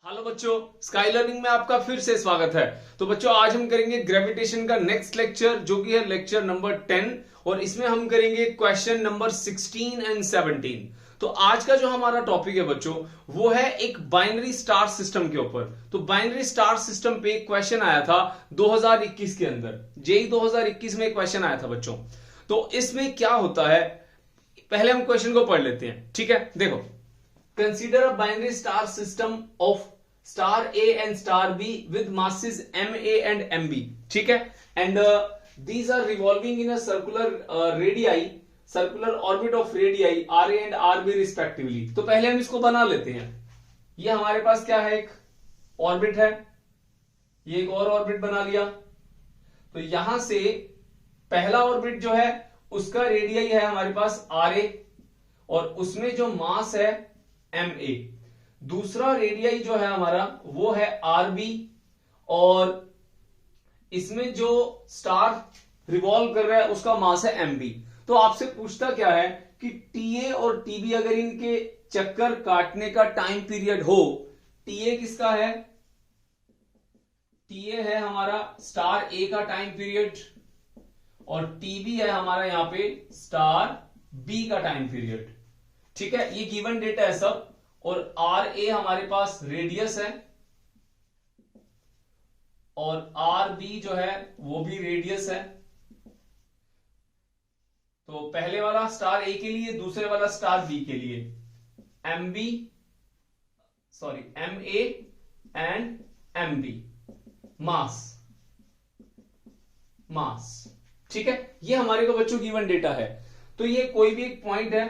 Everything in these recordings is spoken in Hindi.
हेलो बच्चों, स्काई लर्निंग में आपका फिर से स्वागत है। तो बच्चों, आज हम करेंगे ग्रेविटेशन का नेक्स्ट लेक्चर, जो कि है लेक्चर नंबर 10, और इसमें हम करेंगे क्वेश्चन नंबर 16 एंड 17। तो आज का जो हमारा टॉपिक है बच्चों, वो है एक बाइनरी स्टार सिस्टम के ऊपर। तो बाइनरी स्टार सिस्टम पे एक क्वेश्चन आया था 2021 के अंदर, जेई 2021 में एक क्वेश्चन आया था बच्चों। तो इसमें क्या होता है, पहले हम क्वेश्चन को पढ़ लेते हैं। ठीक है, देखो, consider a binary star system of star A and star B with masses MA and MB. ठीक है, and these are revolving in a circular orbit of radii RA and RB respectively. तो पहले हम इसको बना लेते हैं। ये हमारे पास क्या है, एक ऑर्बिट है, ये एक और ऑर्बिट बना लिया। तो यहां से पहला ऑर्बिट जो है उसका रेडियाई है हमारे पास RA, और उसमें जो मास है MA। दूसरा रेडियाई जो है हमारा वो है RB, और इसमें जो स्टार रिवॉल्व कर रहा है उसका मास है MB। तो आपसे पूछता क्या है कि TA और TB अगर इनके चक्कर काटने का टाइम पीरियड हो, TA किसका है, TA है हमारा स्टार A का टाइम पीरियड, और TB है हमारा यहां पे स्टार B का टाइम पीरियड। ठीक है, ये गिवन डेटा है सब, और RA हमारे पास रेडियस है, और RB जो है वो भी रेडियस है। तो पहले वाला स्टार A के लिए, दूसरे वाला स्टार B के लिए MA एंड MB मास। ठीक है, ये हमारे को बच्चों गिवन डेटा है। तो ये कोई भी एक पॉइंट है,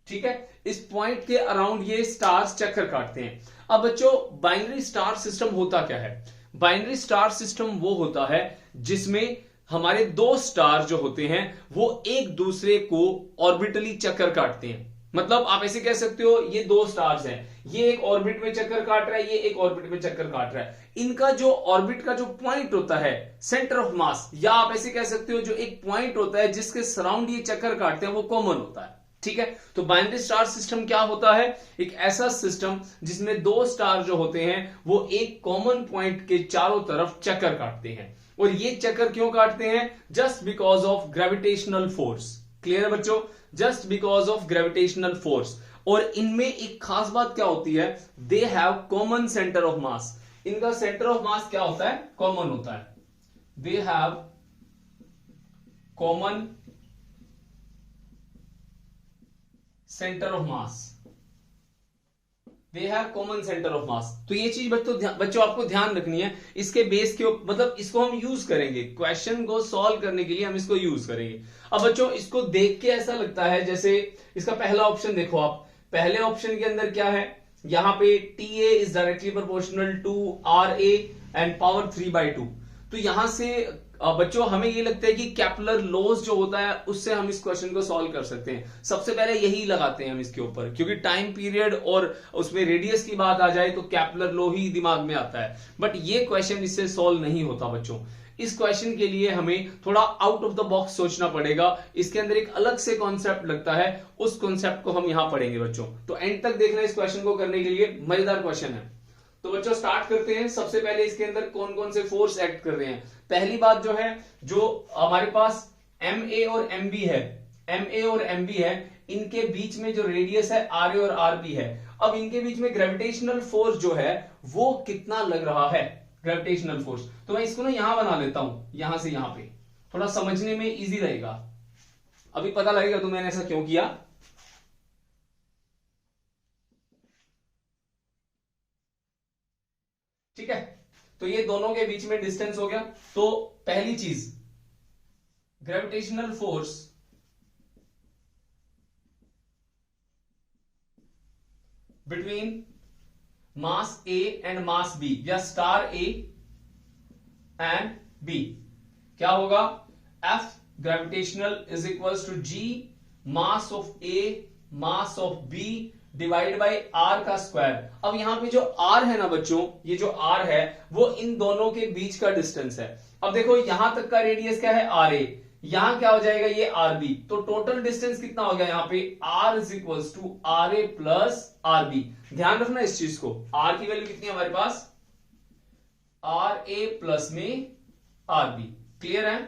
ठीक है, इस पॉइंट के अराउंड ये स्टार्स चक्कर काटते हैं। अब बच्चों, बाइनरी स्टार सिस्टम होता क्या है? बाइनरी स्टार सिस्टम वो होता है जिसमें हमारे दो स्टार जो होते हैं वो एक दूसरे को ऑर्बिटली चक्कर काटते हैं। मतलब आप ऐसे कह सकते हो, ये दो स्टार्स हैं, ये एक ऑर्बिट में चक्कर काट रहा है, ये एक ऑर्बिट में चक्कर काट रहा है। इनका जो ऑर्बिट का जो पॉइंट होता है, सेंटर ऑफ मास, या आप ऐसे कह सकते हो जो एक पॉइंट होता है जिसके सराउंड ये चक्कर काटते हैं, वो कॉमन होता है। ठीक है, तो बाइनरी स्टार सिस्टम क्या होता है? एक ऐसा सिस्टम जिसमें दो स्टार जो होते हैं वो एक कॉमन पॉइंट के चारों तरफ चक्कर काटते हैं। और ये चक्कर क्यों काटते हैं? Just because of gravitational force. Clear है बच्चों? Just because of gravitational force. और इनमें एक खास बात क्या होती है, they have common centre of मास। इनका सेंटर ऑफ मास क्या होता है? कॉमन होता है। They have common centre of mass, they have common centre of मास। तो ये चीज बच्चों आपको ध्यान रखनी है। इसके बेस के मतलब इसको हम यूज करेंगे, क्वेश्चन को सॉल्व करने के लिए हम इसको यूज करेंगे। अब बच्चों, इसको देख के ऐसा लगता है जैसे इसका पहला ऑप्शन देखो आप, पहले ऑप्शन के अंदर क्या है, यहां पे TA is directly proportional to RA and power 3/2। तो यहां से बच्चों हमें ये लगता है कि कैपलर लॉज जो होता है उससे हम इस क्वेश्चन को सॉल्व कर सकते हैं। सबसे पहले यही लगाते हैं हम इसके ऊपर, क्योंकि टाइम पीरियड और उसमें रेडियस की बात आ जाए तो कैपलर लॉ ही दिमाग में आता है। बट ये क्वेश्चन इससे सॉल्व नहीं होता बच्चों। इस क्वेश्चन के लिए हमें थोड़ा आउट ऑफ द बॉक्स सोचना पड़ेगा। इसके अंदर एक अलग से कॉन्सेप्ट लगता है, उस कॉन्सेप्ट को हम यहां पढ़ेंगे बच्चों। तो एंड तक देखना इस क्वेश्चन को करने के लिए, मजेदार क्वेश्चन है। तो बच्चों स्टार्ट करते हैं। सबसे पहले इसके अंदर कौन कौन से फोर्स एक्ट कर रहे हैं। पहली बात जो है, जो हमारे पास MA और MB है, MA और MB है, इनके बीच में जो रेडियस है RA और RB है। अब इनके बीच में ग्रेविटेशनल फोर्स जो है वो कितना लग रहा है, ग्रेविटेशनल फोर्स। तो मैं इसको ना यहां बना लेता हूं, यहां से यहां पे, थोड़ा समझने में इजी रहेगा। अभी पता लगेगा तो मैंने ऐसा क्यों किया। ठीक है, तो ये दोनों के बीच में डिस्टेंस हो गया। तो पहली चीज, gravitational force between mass A and mass B, या स्टार A एंड B, क्या होगा? F gravitational is equals to G mass of A mass of B divide by R का स्क्वायर। अब यहां पे जो R है ना बच्चों, ये जो R है वो इन दोनों के बीच का डिस्टेंस है। अब देखो यहां तक का रेडियस क्या है, RA, यहां क्या हो जाएगा, ये आरबी। तो टोटल डिस्टेंस कितना हो गया यहाँ पे, R is equals to R A plus RB. ध्यान रखना इस चीज को, आर की वैल्यू कितनी है हमारे पास, आर ए प्लस में आरबी। क्लियर है,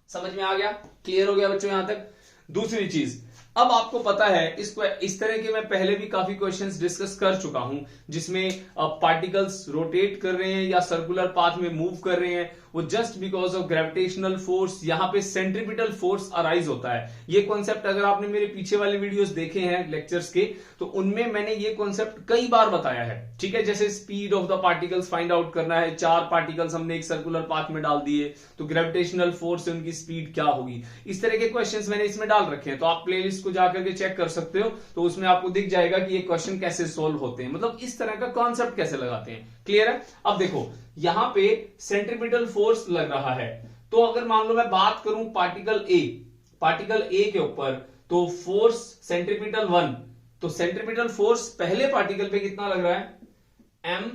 समझ में आ गया, क्लियर हो गया बच्चों यहां तक। दूसरी चीज, अब आपको पता है इसको, इस तरह के मैं पहले भी काफी क्वेश्चंस डिस्कस कर चुका हूं जिसमें पार्टिकल्स रोटेट कर रहे हैं या सर्कुलर पाथ में मूव कर रहे हैं, वो just because of gravitational force, यहां पे सेंट्रीपिटल फोर्स अराइज होता है। ये कॉन्सेप्ट अगर आपने मेरे पीछे वाले वीडियोस देखे हैं लेक्चर्स के, तो उनमें मैंने ये कॉन्सेप्ट कई बार बताया है। ठीक है, जैसे speed of the particles find out करना है, 4 पार्टिकल्स हमने एक सर्कुलर पाथ में डाल दिए तो ग्रेविटेशनल फोर्स से उनकी स्पीड क्या होगी, इस तरह के क्वेश्चंस मैंने इसमें डाल रखे हैं। तो आप प्लेलिस्ट को जाकर के चेक कर सकते हो, तो उसमें आपको दिख जाएगा कि ये क्वेश्चन कैसे सोल्व होते हैं, मतलब इस तरह का कॉन्सेप्ट कैसे लगाते हैं। क्लियर है, अब देखो यहां पे सेंट्रीपिटल फोर्स लग रहा है, तो अगर मान लो मैं बात करूं पार्टिकल ए के ऊपर, तो फोर्स सेंट्रीपिटल 1, तो सेंट्रीपिटल फोर्स पहले पार्टिकल पे कितना लग रहा है, m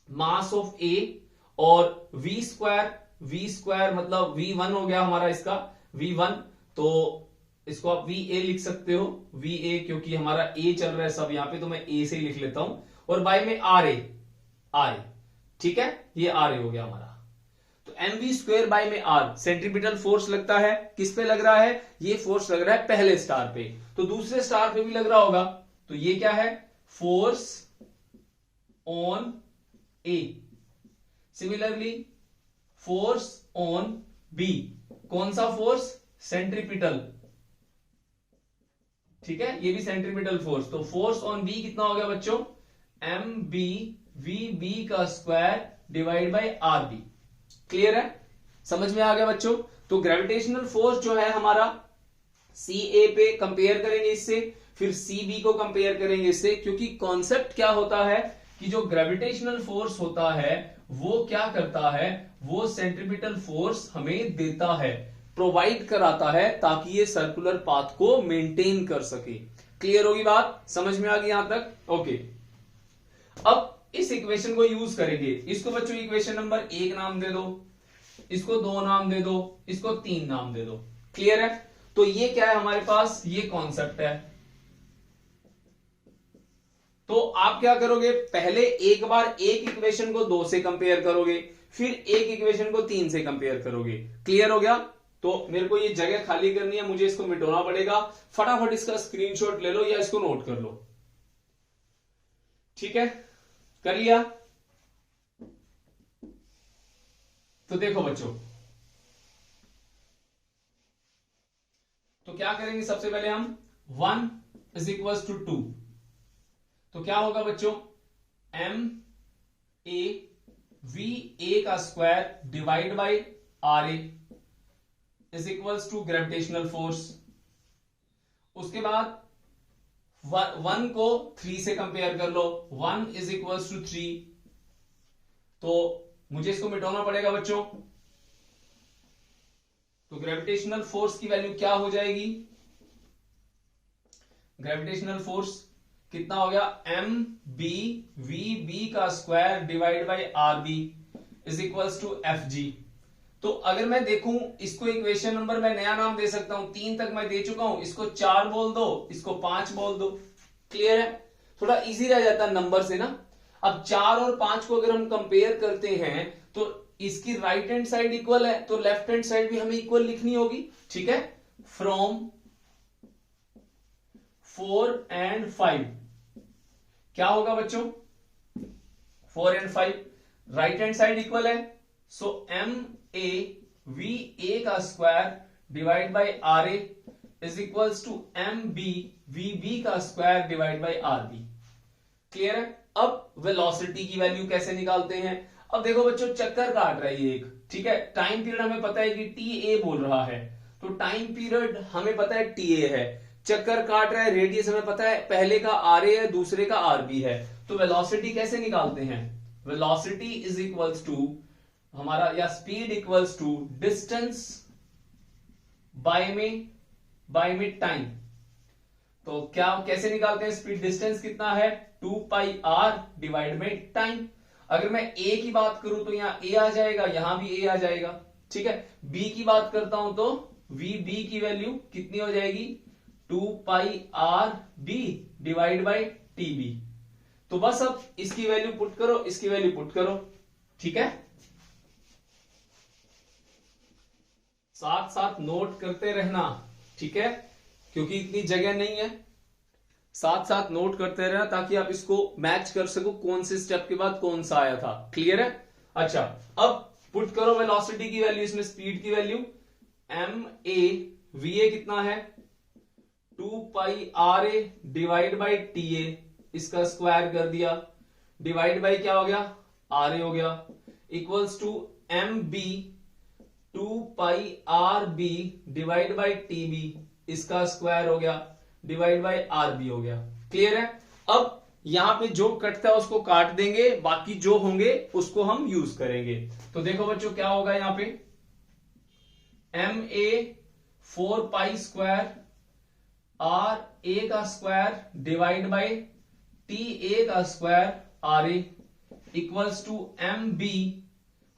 मास ऑफ ए, और v स्क्वायर मतलब v1 हो गया हमारा इसका v1, तो इसको आप va लिख सकते हो, va क्योंकि हमारा a चल रहा है सब यहां पे, तो मैं a से ही लिख लेता हूं, और बाय में ra, ठीक है, ये ra हो गया हमारा। तो mv स्क्वायर बाय में r, सेंट्रीपिटल फोर्स लगता है, किस पे लग रहा है, ये फोर्स लग रहा है पहले स्टार पे, तो दूसरे स्टार पे भी लग रहा होगा, तो ये क्या है, force on A. Similarly force on B, कौन सा फोर्स, सेंट्रीपिटल, ठीक है, ये भी सेंट्रीपिटल फोर्स, तो फोर्स ऑन बी कितना हो गया बच्चों, एम बी वी बी का square divide by R B. Clear है, समझ में आ गया बच्चों। तो ग्रेविटेशनल फोर्स जो है हमारा, सी ए पे कंपेयर करेंगे इससे, फिर सी बी को कंपेयर करेंगे इससे, क्योंकि कॉन्सेप्ट क्या होता है कि जो ग्रेविटेशनल फोर्स होता है वो क्या करता है, वो सेंट्रीपिटल फोर्स हमें देता है, प्रोवाइड कराता है, ताकि ये सर्कुलर पाथ को मेंटेन कर सके। क्लियर होगी बात, समझ में आ गई यहां तक, ओके। अब इस इक्वेशन को यूज करेंगे, इसको बच्चों इक्वेशन नंबर 1 नाम दे दो, इसको 2 नाम दे दो, इसको 3 नाम दे दो। क्लियर है, तो ये क्या है हमारे पास, ये कॉन्सेप्ट है। तो आप क्या करोगे, पहले एक बार एक इक्वेशन को 2 से कंपेयर करोगे, फिर एक इक्वेशन को 3 से कंपेयर करोगे। क्लियर हो गया, तो मेरे को ये जगह खाली करनी है, मुझे इसको मिटाना पड़ेगा, फटाफट इसका स्क्रीनशॉट ले लो या इसको नोट कर लो। ठीक है, कर लिया, तो देखो बच्चों, तो क्या करेंगे, सबसे पहले हम 1 इज इक्वल टू 2, तो क्या होगा बच्चों, m a v a का square divide by r a is equals to gravitational force. उसके बाद 1 को 3 से कंपेयर कर लो, 1 इज इक्वल्स टू 3, तो मुझे इसको मिटाना पड़ेगा बच्चों, तो ग्रेविटेशनल फोर्स की वैल्यू क्या हो जाएगी, ग्रेविटेशनल फोर्स कितना हो गया, एम बी वी बी का square divide by R B is equals to F G. तो अगर मैं देखूं इसको, इक्वेशन नंबर मैं नया नाम दे सकता हूं, 3 तक मैं दे चुका हूं, इसको 4 बोल दो, इसको 5 बोल दो। क्लियर है, थोड़ा इजी रह जाता है नंबर से ना। अब 4 और 5 को अगर हम कंपेयर करते हैं, तो इसकी राइट हैंड साइड इक्वल है, तो लेफ्ट हैंड साइड भी हमें इक्वल लिखनी होगी। ठीक है, फ्रॉम 4 and 5 क्या होगा बच्चों, 4 and 5 right hand side equal है, so M A V A का square divide by R A is equals to M B V B का square divide by R B. Clear है, अब वेलोसिटी की वैल्यू कैसे निकालते हैं। अब देखो बच्चों, चक्कर काट रहा है ये एक, ठीक है, टाइम पीरियड हमें पता है कि टी ए बोल रहा है, तो टाइम पीरियड हमें पता है टी ए है, चक्कर काट रहा है, रेडियस हमें पता है, पहले का आर ए है, दूसरे का आर बी है, तो वेलोसिटी कैसे निकालते हैं, वेलोसिटी इज इक्वल्स टू हमारा, या speed equals to distance by में टाइम। तो क्या कैसे निकालते हैं स्पीड, डिस्टेंस कितना है 2 pi are divide by time. अगर मैं ए की बात करूं तो यहां ए आ जाएगा, यहां भी ए आ जाएगा। ठीक है। बी की बात करता हूं तो वी बी की वैल्यू कितनी हो जाएगी 2 pi R B divide by T B. तो बस अब इसकी वैल्यू पुट करो, इसकी वैल्यू पुट करो, ठीक है। साथ साथ नोट करते रहना, ठीक है, क्योंकि इतनी जगह नहीं है। साथ साथ नोट करते रहना ताकि आप इसको मैच कर सको कौन से स्टेप के बाद कौन सा आया था। क्लियर है? अच्छा, अब पुट करो वेलोसिटी की वैल्यू, इसमें स्पीड की value M A V A कितना है 2 pi R A divide by T A, इसका स्क्वायर कर दिया, डिवाइड बाई क्या हो गया आर ए हो गया, equals to M B 2 pi R B divide by T B, इसका स्क्वायर हो गया, डिवाइड बाई आर बी हो गया। क्लियर है? अब यहां पे जो कटता है उसको काट देंगे, बाकी जो होंगे उसको हम यूज करेंगे। तो देखो बच्चों क्या होगा यहां पे M A 4 pi square R A का square divide by T A का square R A equals to M B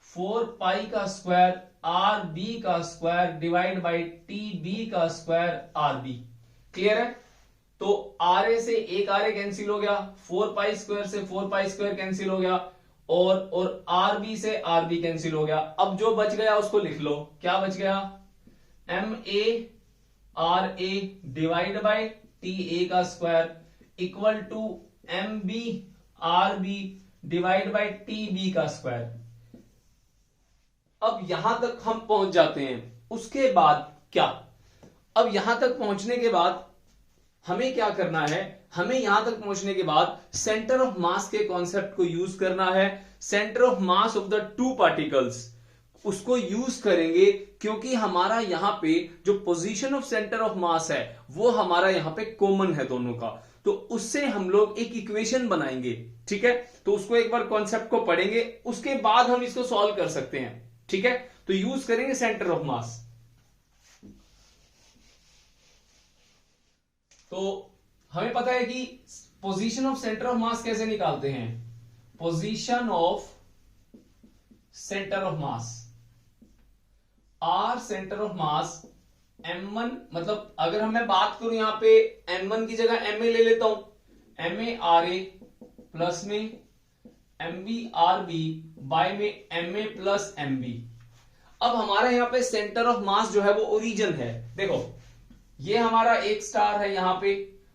4 pi का स्क्वायर आर बी का square divide by T B का स्क्वायर आर बी। क्लियर है? तो आर ए से एक आर ए कैंसिल हो गया, 4 पाई स्क्वायर से 4 पाई स्क्वायर कैंसिल हो गया, और आर बी से आर बी कैंसिल हो गया। अब जो बच गया उसको लिख लो, क्या बच गया M A R A divide by T A का square equal to M B R B divide by T B का स्क्वायर। अब यहां तक हम पहुंच जाते हैं, उसके बाद क्या? अब यहां तक पहुंचने के बाद हमें क्या करना है, हमें यहां तक पहुंचने के बाद सेंटर ऑफ मास के कॉन्सेप्ट को यूज करना है। Centre of mass of the two particles उसको यूज करेंगे, क्योंकि हमारा यहां पे जो पोजीशन ऑफ सेंटर ऑफ मास है वो हमारा यहां पे कॉमन है दोनों का, तो उससे हम लोग एक इक्वेशन बनाएंगे। ठीक है, तो उसको एक बार कॉन्सेप्ट को पढ़ेंगे, उसके बाद हम इसको सॉल्व कर सकते हैं। ठीक है, तो यूज करेंगे सेंटर ऑफ मास। तो हमें पता है कि position of centre of mass कैसे निकालते हैं, position of centre of mass R centre of mass m1, मतलब अगर मैं बात करूं यहां पे m1 की जगह ma ले लेता हूं, ma आर ए प्लस में mb आर बी बाय में ma प्लस mb। अब हमारा यहां पे सेंटर ऑफ मास जो है वो ओरिजिन है। देखो ये हमारा एक स्टार है यहां पे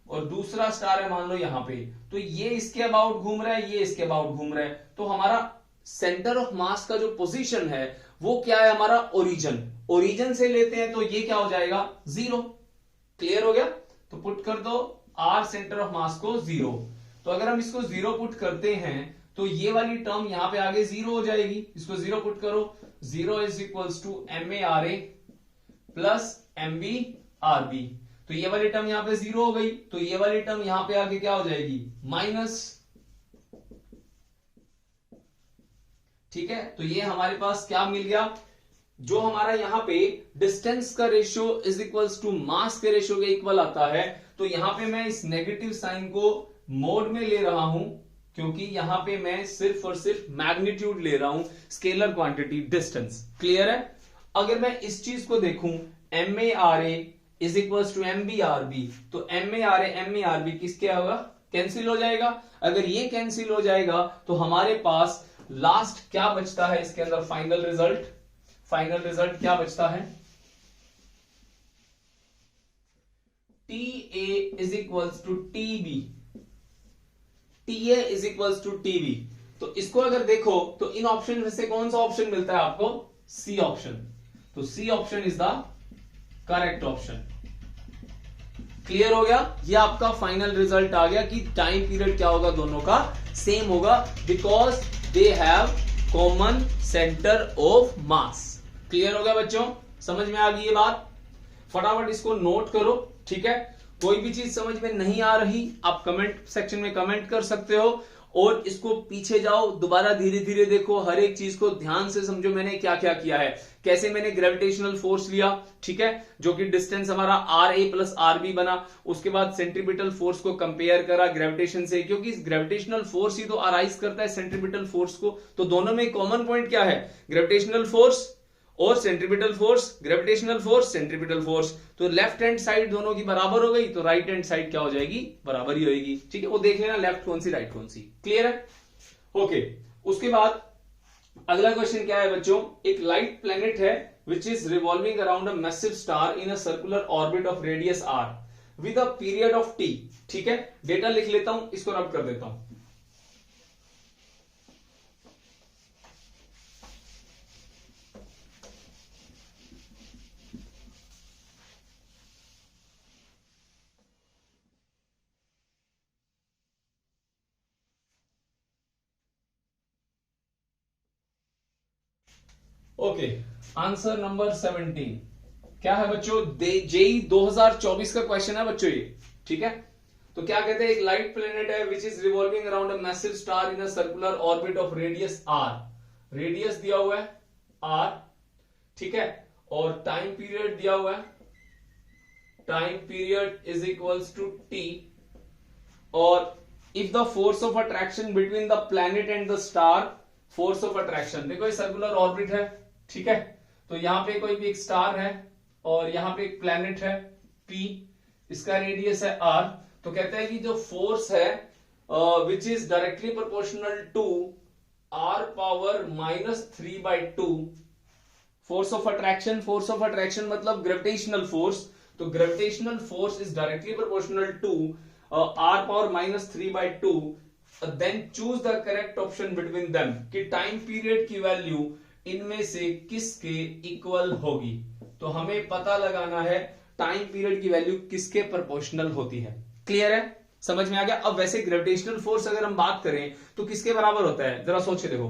और दूसरा स्टार है मान लो यहां पे, तो ये इसके अबाउट घूम रहा है, ये इसके अबाउट घूम रहा है, तो हमारा सेंटर ऑफ मास का जो पोजीशन है वो क्या है हमारा ओरिजिन। ओरिजिन से लेते हैं तो ये क्या हो जाएगा 0। क्लियर हो गया? तो पुट कर दो आर सेंटर ऑफ मास को 0। तो अगर हम इसको 0 पुट करते हैं तो ये वाली टर्म यहां पे आगे 0 हो जाएगी, इसको 0 पुट करो, 0 is equals to ma R A plus mb R B. तो ये वाली टर्म यहां पे 0 हो गई, तो ये वाली टर्म यहां पे आगे क्या हो जाएगी माइनस। ठीक है, तो ये हमारे पास क्या मिल गया, जो हमारा यहां पे डिस्टेंस का ratio is equals to mass के रेशियो के इक्वल आता है। तो यहां पे मैं इस नेगेटिव साइन को मोड में ले रहा हूं, क्योंकि यहां पे मैं सिर्फ और सिर्फ मैग्नीट्यूड ले रहा हूं, स्केलर क्वांटिटी डिस्टेंस। क्लियर है? अगर मैं इस चीज को देखूं ma R A is equals to mb R B, तो ma आर बी किसके होगा, कैंसिल हो जाएगा। अगर ये कैंसिल हो जाएगा तो हमारे पास लास्ट क्या बचता है इसके अंदर, फाइनल रिजल्ट। फाइनल रिजल्ट क्या बचता है, T A is equals to T B, T A is equals to T B. तो इसको अगर देखो तो इन ऑप्शन में से कौन सा ऑप्शन मिलता है आपको, सी ऑप्शन। तो C option is the correct option. Clear हो गया? ये आपका फाइनल रिजल्ट आ गया कि टाइम पीरियड क्या होगा, दोनों का सेम होगा, because they have common centre of mass. Clear हो गया बच्चों? समझ में आ गई ये बात? फटाफट इसको नोट करो। ठीक है, कोई भी चीज समझ में नहीं आ रही आप कमेंट सेक्शन में कमेंट कर सकते हो, और इसको पीछे जाओ दोबारा धीरे धीरे देखो, हर एक चीज को ध्यान से समझो मैंने क्या क्या किया है, कैसे मैंने ग्रेविटेशनल फोर्स लिया, ठीक है, जो कि डिस्टेंस हमारा R A plus R B बना। उसके बाद सेंट्रीपिटल फोर्स को कंपेयर करा ग्रेविटेशन से, क्योंकि ग्रेविटेशनल फोर्स ही तो अराइज करता है सेंट्रीपिटल फोर्स को। तो दोनों में कॉमन पॉइंट क्या है, ग्रेविटेशनल फोर्स, और centripetal force gravitational force centripetal force, तो लेफ्ट हैंड साइड दोनों की बराबर हो गई तो राइट हैंड साइड क्या हो जाएगी, बराबर ही होगी। ठीक है, वो देख लेना लेफ्ट कौन सी राइट कौन सी। क्लियर है? ओके, उसके बाद अगला क्वेश्चन क्या है बच्चों, एक लाइट प्लेनेट है which is revolving around a massive star in a circular orbit of radius R with a period of T. ठीक है, डेटा लिख लेता हूं, इसको रब कर देता हूं। ओके, आंसर नंबर 17 क्या है बच्चों, जेई 2024 का क्वेश्चन है बच्चों ये। ठीक है, तो क्या कहते हैं, एक लाइट प्लेनेट है which is revolving around a massive star in a circular orbit of radius R. Radius दिया हुआ है आर, ठीक है, और टाइम पीरियड दिया हुआ है, time period is equals to T, और if the force of attraction between the planet and the star, force of attraction, देखो ये सर्कुलर ऑर्बिट है, ठीक है, तो यहां पे कोई भी एक स्टार है और यहां पे एक प्लैनेट है P, इसका रेडियस है R, तो कहते हैं कि जो फोर्स है which is directly proportional to R power -3/2, force of attraction, force of attraction मतलब ग्रेविटेशनल फोर्स, तो gravitational force is directly proportional to R power -3/2, then choose the correct option between them, कि टाइम पीरियड की वैल्यू इनमें से किसके इक्वल होगी। तो हमें पता लगाना है टाइम पीरियड की वैल्यू किसके प्रोपोर्शनल होती है। क्लियर है, समझ में आ गया? अब वैसे ग्रेविटेशनल फोर्स अगर हम बात करें तो किसके बराबर होता है, जरा सोच के देखो।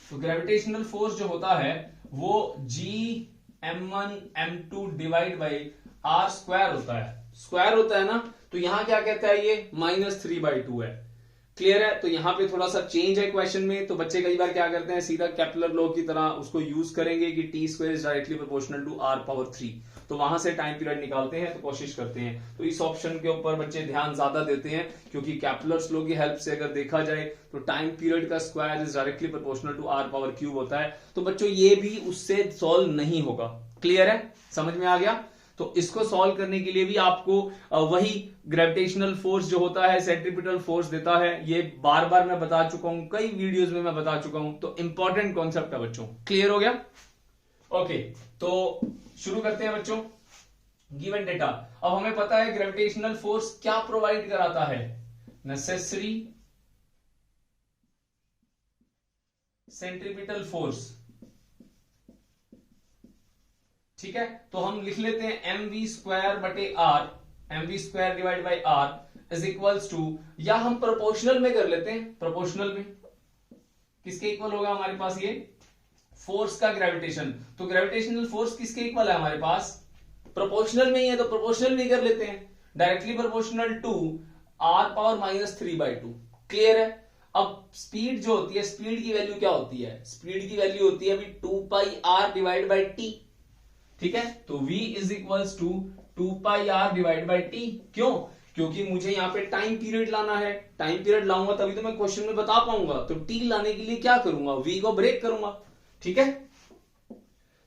तो ग्रेविटेशनल फोर्स जो होता है वो Gm1m2 divide by are square होता है, स्क्वायर होता है ना, तो यहां क्या कहता है, ये -3/2 है। क्लियर है? तो यहां पे थोड़ा सा चेंज है क्वेश्चन में, तो बच्चे कई बार क्या करते हैं, सीधा केपलर लॉ की तरह उसको यूज करेंगे कि T square is directly proportional to R power 3, तो वहां से टाइम पीरियड निकालते हैं, तो कोशिश करते हैं। तो इस ऑप्शन के ऊपर बच्चे ध्यान ज्यादा देते हैं, क्योंकि केपलर्स लॉ की हेल्प से अगर देखा जाए तो टाइम पीरियड का square is directly proportional to R power cube होता है। तो बच्चों ये भी उससे सॉल्व नहीं होगा। क्लियर है, समझ में आ गया? तो इसको सॉल्व करने के लिए भी आपको वही ग्रेविटेशनल फोर्स जो होता है सेंट्रीपिटल फोर्स देता है, ये बार बार मैं बता चुका हूं, कई वीडियोस में मैं बता चुका हूं, तो इंपॉर्टेंट कॉन्सेप्ट है बच्चों। क्लियर हो गया? ओके, तो शुरू करते हैं बच्चों। गिवन डेटा, अब हमें पता है ग्रेविटेशनल फोर्स क्या प्रोवाइड कराता है, नेसेसरी सेंट्रीपिटल फोर्स। ठीक है, तो हम लिख लेते हैं mv² बटे r, mv² divide by r is equals to, या हम प्रोपोर्शनल में कर लेते हैं, प्रोपोर्शनल में किसके इक्वल होगा हमारे पास, ये फोर्स का ग्रेविटेशन, तो ग्रेविटेशनल फोर्स किसके इक्वल है हमारे पास, प्रोपोर्शनल में ही है, तो प्रोपोर्शनल में कर लेते हैं, directly proportional to r power -3/2। Clear है? अब स्पीड जो होती है, स्पीड की वैल्यू क्या होती है, स्पीड की वैल्यू होती है अभी 2πr डिवाइड बाई टी। ठीक है, तो v is equals to 2πr divide by T. क्यों? क्योंकि मुझे यहां पे टाइम पीरियड लाना है, टाइम पीरियड लाऊंगा तभी तो मैं क्वेश्चन में बता पाऊंगा, तो t लाने के लिए क्या करूंगा, v को ब्रेक करूंगा। ठीक है,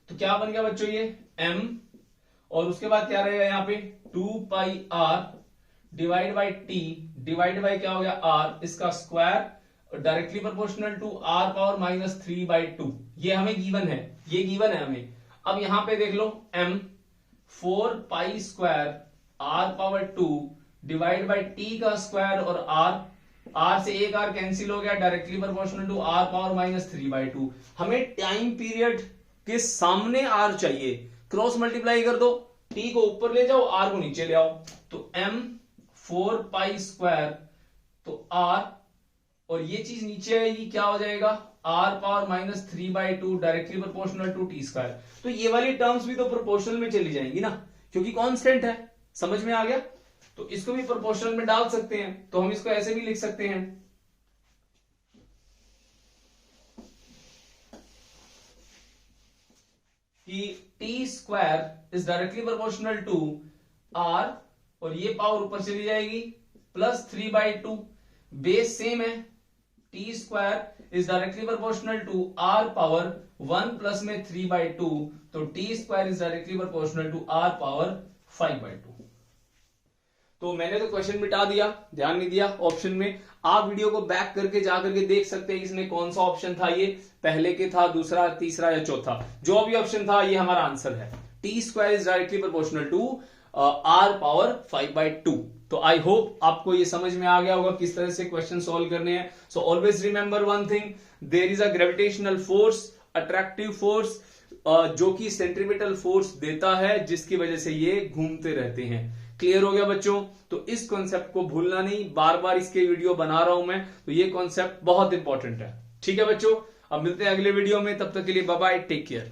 तो क्या बन गया बच्चों ये m, और उसके बाद क्या रहेगा यहाँ पे 2πr divide by T, divide by क्या हो गया r, इसका square directly proportional to r power -3/2। ये हमें गिवन है, ये गिवन है हमें। अब यहां पे देख लो m 4π² r power 2 divide by t का स्क्वायर, और r से एक r कैंसिल हो गया, directly proportional to r power -3/2। हमें टाइम पीरियड के सामने r चाहिए, क्रॉस मल्टीप्लाई कर दो, t को ऊपर ले जाओ, r को नीचे ले आओ, तो m 4π², तो r, और ये चीज नीचे आएगी, क्या हो जाएगा, r power -3/2 directly proportional to T square. तो ये वाली टर्म्स भी तो प्रोपोर्शनल में चली जाएंगी ना, क्योंकि कांस्टेंट है। समझ में आ गया? तो इसको भी प्रोपोर्शनल में डाल सकते हैं, तो हम इसको ऐसे भी लिख सकते हैं कि T square is directly proportional to r, और ये पावर ऊपर चली जाएगी +3/2, बेस सेम है, T square is directly proportional to R power 1 plus में 3/2, तो T square is directly proportional to R power 5/2। तो मैंने तो क्वेश्चन मिटा दिया, ध्यान नहीं दिया ऑप्शन में। आप वीडियो को बैक करके जाकर के देख सकते हैं इसमें कौन सा ऑप्शन था, ये पहले के था, दूसरा, तीसरा या चौथा, जो भी ऑप्शन था ये हमारा आंसर है। T square is directly proportional to R power 5/2। तो आई होप आपको ये समझ में आ गया होगा किस तरह से क्वेश्चन सॉल्व करने हैं। So always remember one thing, there is a gravitational force, attractive force, जो कि सेंट्रीपिटल फोर्स देता है, जिसकी वजह से ये घूमते रहते हैं। क्लियर हो गया बच्चों? तो इस कॉन्सेप्ट को भूलना नहीं, बार बार इसके वीडियो बना रहा हूं मैं, तो ये कॉन्सेप्ट बहुत इंपॉर्टेंट है। ठीक है बच्चों, अब मिलते हैं अगले वीडियो में, तब तक के लिए बाय बाय, टेक केयर।